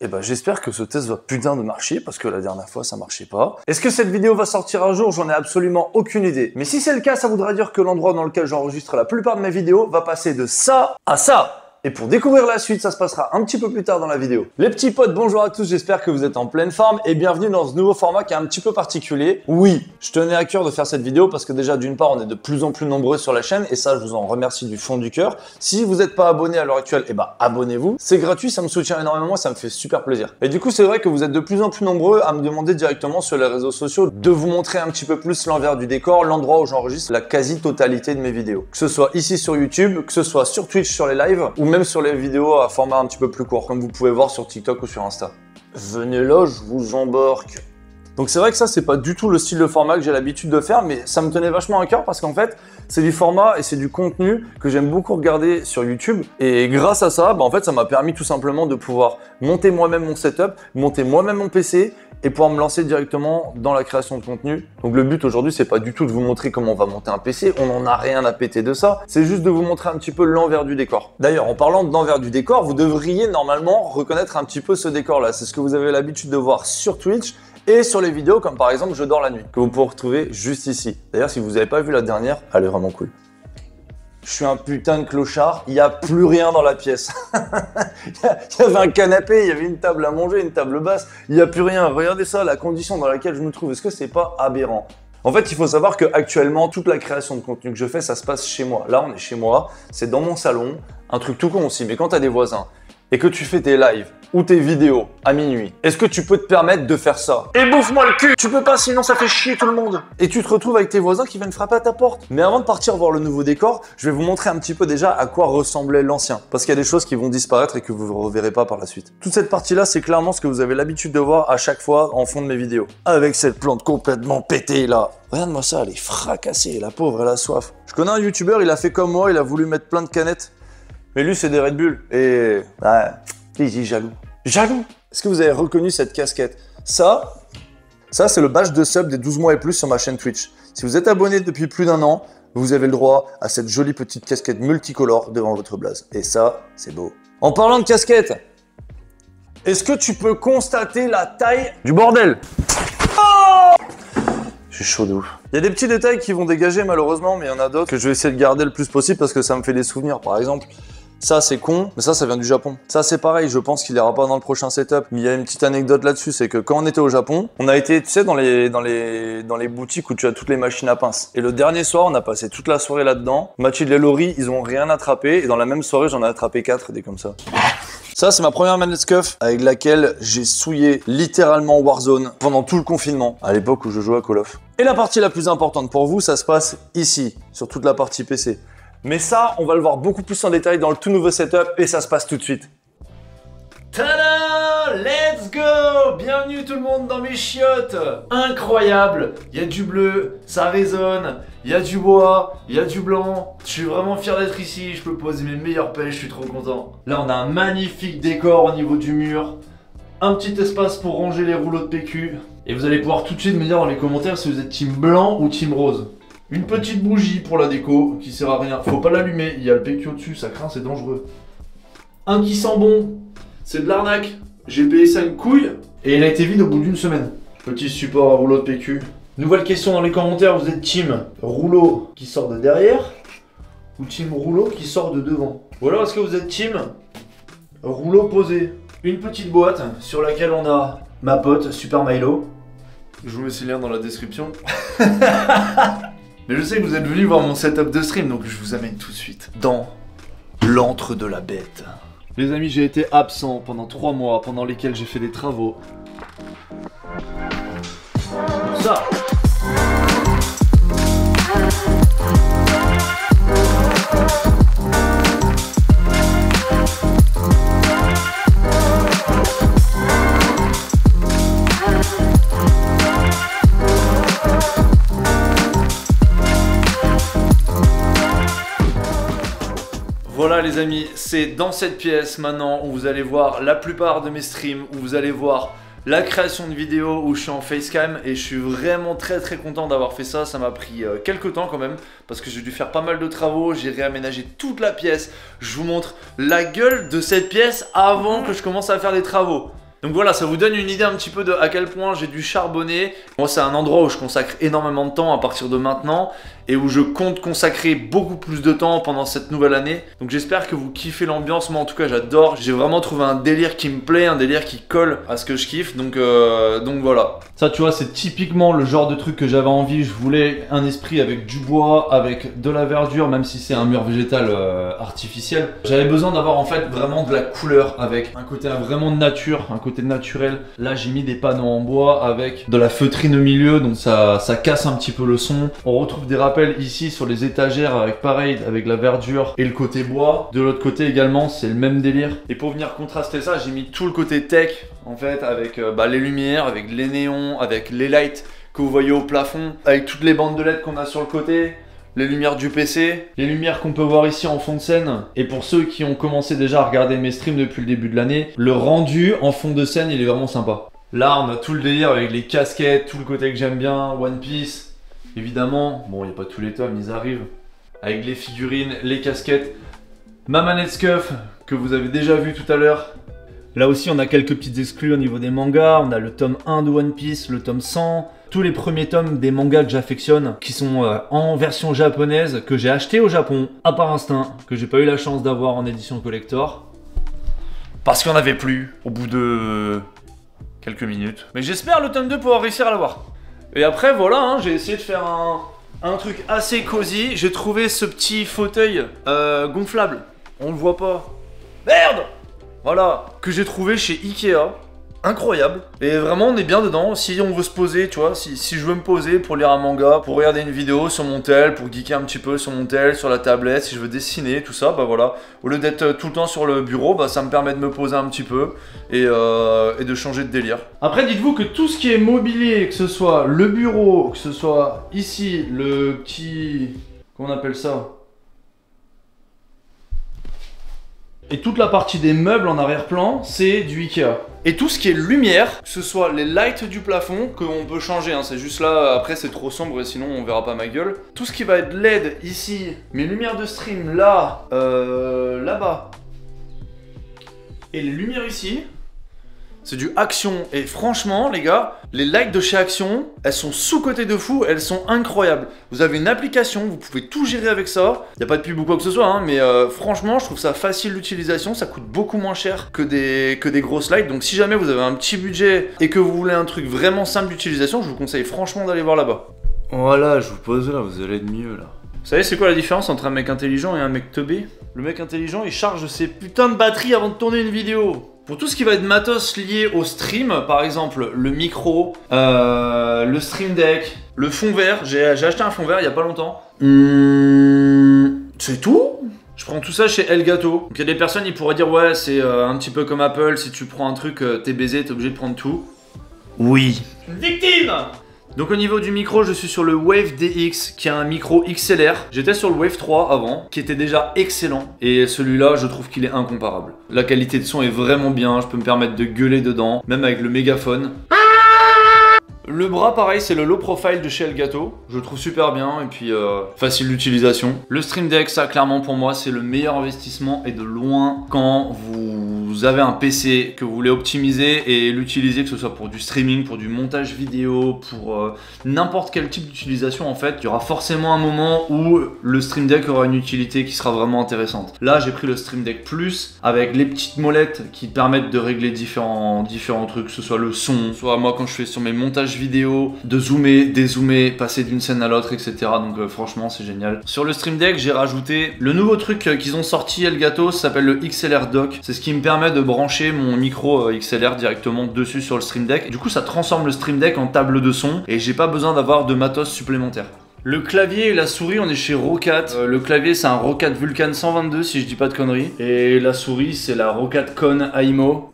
Et ben j'espère que ce test va putain de marcher parce que la dernière fois ça marchait pas. Est-ce que cette vidéo va sortir un jour? J'en ai absolument aucune idée. Mais si c'est le cas, ça voudra dire que l'endroit dans lequel j'enregistre la plupart de mes vidéos va passer de ça à ça. Et pour découvrir la suite, ça se passera un petit peu plus tard dans la vidéo. Les petits potes, bonjour à tous, j'espère que vous êtes en pleine forme et bienvenue dans ce nouveau format qui est un petit peu particulier. Oui, je tenais à cœur de faire cette vidéo parce que déjà d'une part, on est de plus en plus nombreux sur la chaîne et ça, je vous en remercie du fond du cœur. Si vous n'êtes pas abonné à l'heure actuelle, eh ben abonnez-vous. C'est gratuit, ça me soutient énormément, ça me fait super plaisir. Et du coup, c'est vrai que vous êtes de plus en plus nombreux à me demander directement sur les réseaux sociaux de vous montrer un petit peu plus l'envers du décor, l'endroit où j'enregistre la quasi-totalité de mes vidéos. Que ce soit ici sur YouTube, que ce soit sur Twitch sur les lives ou même sur les vidéos à format un petit peu plus court, comme vous pouvez voir sur TikTok ou sur Insta. Venez là, je vous embarque. Donc c'est vrai que ça, c'est pas du tout le style de format que j'ai l'habitude de faire, mais ça me tenait vachement à cœur parce qu'en fait, c'est du format et c'est du contenu que j'aime beaucoup regarder sur YouTube. Et grâce à ça, en fait, ça m'a permis tout simplement de pouvoir monter moi-même mon setup, monter moi-même mon PC et pouvoir me lancer directement dans la création de contenu. Donc le but aujourd'hui, c'est pas du tout de vous montrer comment on va monter un PC, on n'en a rien à péter de ça, c'est juste de vous montrer un petit peu l'envers du décor. D'ailleurs, en parlant de l'envers du décor, vous devriez normalement reconnaître un petit peu ce décor-là. C'est ce que vous avez l'habitude de voir sur Twitch et sur les vidéos comme par exemple Je dors la nuit, que vous pouvez retrouver juste ici. D'ailleurs, si vous n'avez pas vu la dernière, elle est vraiment cool. Je suis un putain de clochard, il n'y a plus rien dans la pièce. Il y avait un canapé, il y avait une table à manger, une table basse, il n'y a plus rien. Regardez ça, la condition dans laquelle je me trouve, est-ce que c'est pas aberrant? En fait, il faut savoir qu'actuellement, toute la création de contenu que je fais, ça se passe chez moi. Là, on est chez moi, c'est dans mon salon, un truc tout con aussi, mais quand tu as des voisins et que tu fais tes lives ou tes vidéos à minuit, est-ce que tu peux te permettre de faire ça? Et bouffe-moi le cul! Tu peux pas, sinon ça fait chier tout le monde. Et tu te retrouves avec tes voisins qui viennent frapper à ta porte. Mais avant de partir voir le nouveau décor, je vais vous montrer un petit peu déjà à quoi ressemblait l'ancien. Parce qu'il y a des choses qui vont disparaître et que vous ne reverrez pas par la suite. Toute cette partie-là, c'est clairement ce que vous avez l'habitude de voir à chaque fois en fond de mes vidéos. Avec cette plante complètement pétée là. Regarde-moi ça, elle est fracassée, la pauvre, elle a soif. Je connais un youtubeur, il a fait comme moi, il a voulu mettre plein de canettes. Mais lui, c'est des Red Bull. Et... ouais, il est jaloux. Jaloux! Est-ce que vous avez reconnu cette casquette? Ça c'est le badge de sub des 12 mois et plus sur ma chaîne Twitch. Si vous êtes abonné depuis plus d'un an, vous avez le droit à cette jolie petite casquette multicolore devant votre blaze. Et ça, c'est beau. En parlant de casquette, est-ce que tu peux constater la taille du bordel? Oh! Je suis chaud de ouf. Il y a des petits détails qui vont dégager malheureusement, mais il y en a d'autres que je vais essayer de garder le plus possible parce que ça me fait des souvenirs. Par exemple, ça c'est con, mais ça vient du Japon. Ça c'est pareil, je pense qu'il ira pas dans le prochain setup. Mais il y a une petite anecdote là-dessus, c'est que quand on était au Japon, on a été, tu sais, dans les boutiques où tu as toutes les machines à pince. Et le dernier soir, on a passé toute la soirée là-dedans. Mathilde et Laurie, ils ont rien attrapé. Et dans la même soirée, j'en ai attrapé 4, des comme ça. Ça, c'est ma première manette SCUF avec laquelle j'ai souillé littéralement Warzone pendant tout le confinement, à l'époque où je jouais à Call of. Et la partie la plus importante pour vous, ça se passe ici, sur toute la partie PC. Mais ça, on va le voir beaucoup plus en détail dans le tout nouveau setup et ça se passe tout de suite. Tada! Let's go! Bienvenue tout le monde dans mes chiottes! Incroyable! Il y a du bleu, ça résonne, il y a du bois, il y a du blanc. Je suis vraiment fier d'être ici, je peux poser mes meilleures pêches, je suis trop content. Là on a un magnifique décor au niveau du mur, un petit espace pour ranger les rouleaux de PQ. Et vous allez pouvoir tout de suite me dire dans les commentaires si vous êtes team blanc ou team rose. Une petite bougie pour la déco qui sert à rien, faut pas l'allumer, il y a le PQ au-dessus, ça craint, c'est dangereux. Un qui sent bon, c'est de l'arnaque, j'ai payé ça une couille et il a été vide au bout d'une semaine. Petit support à rouleau de PQ. Nouvelle question dans les commentaires, vous êtes team rouleau qui sort de derrière ou team rouleau qui sort de devant? Ou alors est-ce que vous êtes team rouleau posé? Une petite boîte sur laquelle on a ma pote Super Milo. Je vous mets ses liens dans la description. Mais je sais que vous êtes venus voir mon setup de stream, donc je vous amène tout de suite dans l'antre de la bête. Les amis, j'ai été absent pendant 3 mois, pendant lesquels j'ai fait des travaux. Ça. Voilà les amis, c'est dans cette pièce maintenant où vous allez voir la plupart de mes streams, où vous allez voir la création de vidéos où je suis en facecam et je suis vraiment très content d'avoir fait ça. Ça m'a pris quelques temps quand même parce que j'ai dû faire pas mal de travaux, j'ai réaménagé toute la pièce. Je vous montre la gueule de cette pièce avant que je commence à faire des travaux. Donc voilà, ça vous donne une idée un petit peu de à quel point j'ai dû charbonner. Moi, c'est un endroit où je consacre énormément de temps à partir de maintenant et où je compte consacrer beaucoup plus de temps pendant cette nouvelle année. Donc j'espère que vous kiffez l'ambiance. Moi, en tout cas, j'adore. J'ai vraiment trouvé un délire qui me plaît, un délire qui colle à ce que je kiffe. Donc voilà. Ça, tu vois, c'est typiquement le genre de truc que j'avais envie. Je voulais un esprit avec du bois, avec de la verdure, même si c'est un mur végétal artificiel. J'avais besoin d'avoir en fait vraiment de la couleur, avec un côté vraiment de nature, un côté naturel. Là, j'ai mis des panneaux en bois avec de la feutrine au milieu, donc ça casse un petit peu le son. On retrouve des rappels ici sur les étagères avec pareil, avec la verdure et le côté bois. De l'autre côté également, c'est le même délire. Et pour venir contraster ça, j'ai mis tout le côté tech en fait, avec les lumières, avec les néons, avec les lights que vous voyez au plafond, avec toutes les bandes de LED qu'on a sur le côté, les lumières du PC, les lumières qu'on peut voir ici en fond de scène. Et pour ceux qui ont commencé déjà à regarder mes streams depuis le début de l'année, le rendu en fond de scène, il est vraiment sympa. Là, on a tout le délire avec les casquettes, tout le côté que j'aime bien, One Piece, évidemment. Bon, il n'y a pas tous les tomes, ils arrivent. Avec les figurines, les casquettes. Ma manette Scuf, que vous avez déjà vu tout à l'heure. Là aussi, on a quelques petites exclus au niveau des mangas. On a le tome 1 de One Piece, le tome 100. Tous les premiers tomes des mangas que j'affectionne, qui sont en version japonaise, que j'ai acheté au Japon, à part instinct, que j'ai pas eu la chance d'avoir en édition collector. Parce qu'il n'y en avait plus, au bout de quelques minutes. Mais j'espère le tome 2 pouvoir réussir à l'avoir. Et après, voilà, hein, j'ai essayé de faire un truc assez cosy. J'ai trouvé ce petit fauteuil gonflable. On le voit pas. Merde! Voilà, que j'ai trouvé chez Ikea. Incroyable. Et vraiment, on est bien dedans. Si on veut se poser, tu vois, si je veux me poser pour lire un manga, pour regarder une vidéo sur mon tel, pour geeker un petit peu sur mon tel, sur la tablette, si je veux dessiner, tout ça, bah voilà. Au lieu d'être tout le temps sur le bureau, bah ça me permet de me poser un petit peu et de changer de délire. Après, dites-vous que tout ce qui est mobilier, que ce soit le bureau, que ce soit ici, le petit... comment on appelle ça ? Et toute la partie des meubles en arrière-plan, c'est du Ikea. Et tout ce qui est lumière, que ce soit les lights du plafond, qu'on peut changer, hein, c'est juste là, après c'est trop sombre et sinon on verra pas ma gueule. Tout ce qui va être LED ici, mes lumières de stream là, là-bas. Et les lumières ici, c'est du Action. Et franchement, les gars, les lights de chez Action, elles sont sous-cotées de fou, elles sont incroyables. Vous avez une application, vous pouvez tout gérer avec ça. Il n'y a pas de pub ou quoi que ce soit, hein, mais franchement, je trouve ça facile d'utilisation. Ça coûte beaucoup moins cher que des grosses lights. Donc si jamais vous avez un petit budget et que vous voulez un truc vraiment simple d'utilisation, je vous conseille franchement d'aller voir là-bas. Voilà, je vous pose là, vous allez être mieux là. Vous savez c'est quoi la différence entre un mec intelligent et un mec teubé? Le mec intelligent, il charge ses putains de batteries avant de tourner une vidéo. Pour tout ce qui va être matos lié au stream, par exemple le micro, le stream deck, le fond vert, j'ai acheté un fond vert il y a pas longtemps. C'est tout. Je prends tout ça chez Elgato. Donc il y a des personnes qui pourraient dire ouais c'est un petit peu comme Apple, si tu prends un truc t'es baisé, t'es obligé de prendre tout. Oui. Une victime. Donc au niveau du micro, je suis sur le Wave DX, qui est un micro XLR. J'étais sur le Wave 3 avant, qui était déjà excellent. Et celui-là, je trouve qu'il est incomparable. La qualité de son est vraiment bien, je peux me permettre de gueuler dedans, même avec le mégaphone. Le bras, pareil, c'est le low profile de chez Elgato. Je le trouve super bien et puis facile d'utilisation. Le Stream Deck, ça, clairement, pour moi, c'est le meilleur investissement et de loin quand vous avez un PC que vous voulez optimiser et l'utiliser, que ce soit pour du streaming, pour du montage vidéo, pour n'importe quel type d'utilisation, en fait. Il y aura forcément un moment où le Stream Deck aura une utilité qui sera vraiment intéressante. Là, j'ai pris le Stream Deck Plus avec les petites molettes qui permettent de régler différents trucs, que ce soit le son, soit moi quand je fais sur mes montages vidéo, de zoomer, dézoomer, passer d'une scène à l'autre, etc. Donc franchement c'est génial. Sur le Stream Deck j'ai rajouté le nouveau truc qu'ils ont sorti Elgato, ça s'appelle le XLR Dock. C'est ce qui me permet de brancher mon micro XLR directement dessus sur le Stream Deck. Du coup ça transforme le Stream Deck en table de son et j'ai pas besoin d'avoir de matos supplémentaire. Le clavier et la souris, on est chez Roccat. Le clavier, c'est un Roccat Vulcan 122, si je dis pas de conneries. Et la souris, c'est la Roccat Con Aimo.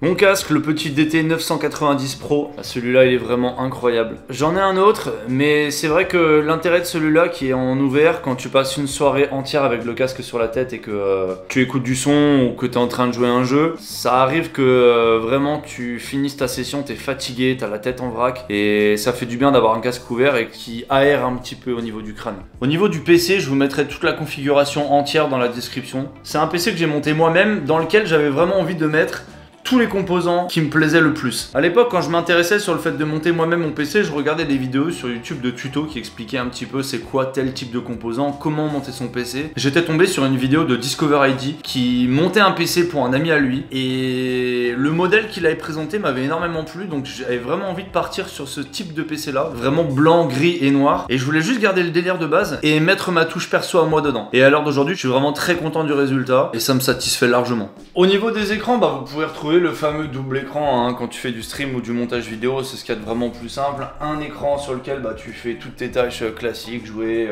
Mon casque, le petit DT 990 Pro, celui-là il est vraiment incroyable. J'en ai un autre, mais c'est vrai que l'intérêt de celui-là qui est en ouvert, quand tu passes une soirée entière avec le casque sur la tête et que tu écoutes du son ou que tu es en train de jouer un jeu, ça arrive que vraiment tu finisses ta session, tu es fatigué, tu as la tête en vrac et ça fait du bien d'avoir un casque ouvert et qui aère un petit peu au niveau du crâne. Au niveau du PC, je vous mettrai toute la configuration entière dans la description. C'est un PC que j'ai monté moi-même dans lequel j'avais vraiment envie de mettre tous les composants qui me plaisaient le plus. À l'époque, quand je m'intéressais sur le fait de monter moi-même mon PC, je regardais des vidéos sur YouTube de tutos qui expliquaient un petit peu c'est quoi tel type de composant, comment monter son PC. J'étais tombé sur une vidéo de Discover ID qui montait un PC pour un ami à lui et le modèle qu'il avait présenté m'avait énormément plu, donc j'avais vraiment envie de partir sur ce type de PC là, vraiment blanc, gris et noir, et je voulais juste garder le délire de base et mettre ma touche perso à moi dedans. Et à l'heure d'aujourd'hui, je suis vraiment très content du résultat et ça me satisfait largement. Au niveau des écrans, vous pouvez retrouver le fameux double écran hein, quand tu fais du stream ou du montage vidéo, c'est ce qu'il y a de vraiment plus simple. Un écran sur lequel tu fais toutes tes tâches classiques, jouer...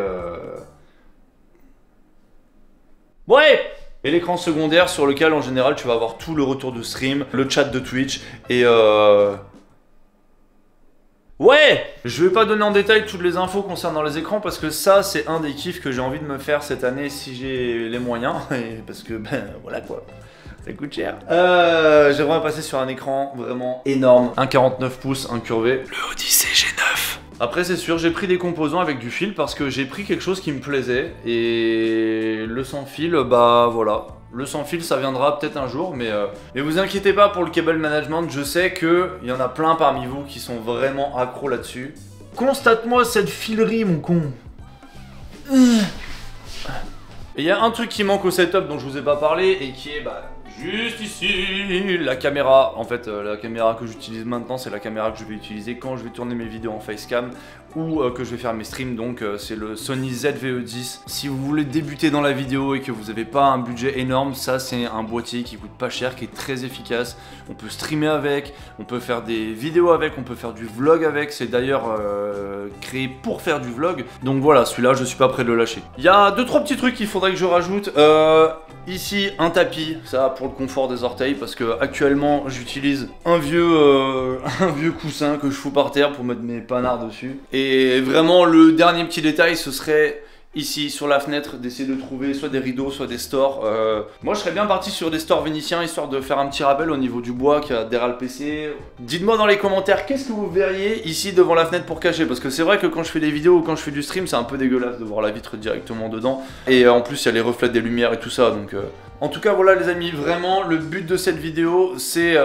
Ouais. Et l'écran secondaire sur lequel en général tu vas avoir tout le retour de stream, le chat de Twitch et Ouais! Je vais pas donner en détail toutes les infos concernant les écrans parce que ça c'est un des kiffs que j'ai envie de me faire cette année si j'ai les moyens et parce que voilà quoi. Ça coûte cher. J'aimerais passer sur un écran vraiment énorme. Un 49 pouces incurvé. Le Odyssey G9. Après c'est sûr, j'ai pris des composants avec du fil parce que j'ai pris quelque chose qui me plaisait. Et le sans fil, voilà. Le sans fil ça viendra peut-être un jour, mais vous inquiétez pas pour le cable management, je sais qu'il y en a plein parmi vous qui sont vraiment accros là-dessus. Constate-moi cette filerie mon con. Et il y a un truc qui manque au setup dont je vous ai pas parlé et qui est juste ici, la caméra. En fait, la caméra que j'utilise maintenant, c'est la caméra que je vais utiliser quand je vais tourner mes vidéos en facecam ou que je vais faire mes streams. Donc, c'est le Sony ZV-E10. Si vous voulez débuter dans la vidéo et que vous n'avez pas un budget énorme, ça, c'est un boîtier qui coûte pas cher, qui est très efficace. On peut streamer avec, on peut faire des vidéos avec, on peut faire du vlog avec. C'est d'ailleurs créé pour faire du vlog. Donc voilà, celui-là, je suis pas prêt de le lâcher. Il y a 2-3 petits trucs qu'il faudrait que je rajoute. Ici, un tapis, ça pour le confort des orteils, parce que actuellement j'utilise un vieux coussin que je fous par terre pour mettre mes panards dessus. Et vraiment, le dernier petit détail, ce serait ici sur la fenêtre d'essayer de trouver soit des rideaux, soit des stores. Moi je serais bien parti sur des stores vénitiens histoire de faire un petit rappel au niveau du bois qui a derrière le PC. Dites-moi dans les commentaires qu'est-ce que vous verriez ici devant la fenêtre pour cacher, parce que c'est vrai que quand je fais des vidéos ou quand je fais du stream c'est un peu dégueulasse de voir la vitre directement dedans. Et en plus il y a les reflets des lumières et tout ça, donc... En tout cas voilà les amis, vraiment le but de cette vidéo c'est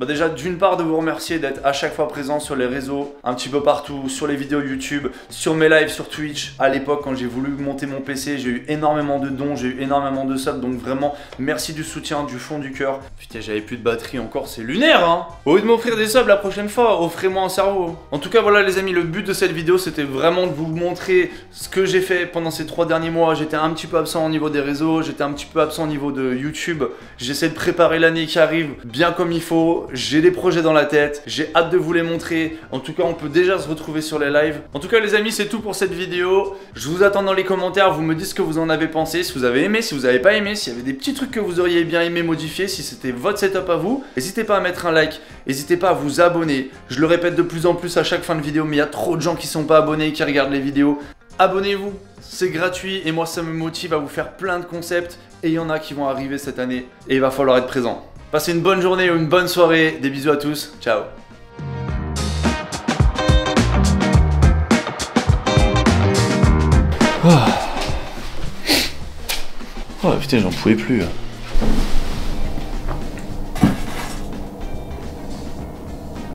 déjà d'une part de vous remercier d'être à chaque fois présent sur les réseaux, un petit peu partout, sur les vidéos YouTube, sur mes lives sur Twitch. À l'époque quand j'ai voulu monter mon PC, j'ai eu énormément de dons, j'ai eu énormément de subs, donc vraiment merci du soutien du fond du cœur. Putain j'avais plus de batterie encore, c'est lunaire hein. Au lieu de m'offrir des subs la prochaine fois, offrez-moi un cerveau. En tout cas voilà les amis, le but de cette vidéo c'était vraiment de vous montrer ce que j'ai fait pendant ces 3 derniers mois. J'étais un petit peu absent au niveau des réseaux, j'étais un petit peu absent au niveau de YouTube, j'essaie de préparer l'année qui arrive bien comme il faut, j'ai des projets dans la tête, j'ai hâte de vous les montrer. En tout cas on peut déjà se retrouver sur les lives. En tout cas les amis c'est tout pour cette vidéo, je vous attends dans les commentaires, vous me dites ce que vous en avez pensé, si vous avez aimé, si vous avez pas aimé, s'il y avait des petits trucs que vous auriez bien aimé modifier, si c'était votre setup à vous. N'hésitez pas à mettre un like, n'hésitez pas à vous abonner, je le répète de plus en plus à chaque fin de vidéo, mais il y a trop de gens qui sont pas abonnés et qui regardent les vidéos. Abonnez-vous, c'est gratuit et moi ça me motive à vous faire plein de concepts et il y en a qui vont arriver cette année et il va falloir être présent. Passez une bonne journée ou une bonne soirée, des bisous à tous, ciao. Oh putain j'en pouvais plus.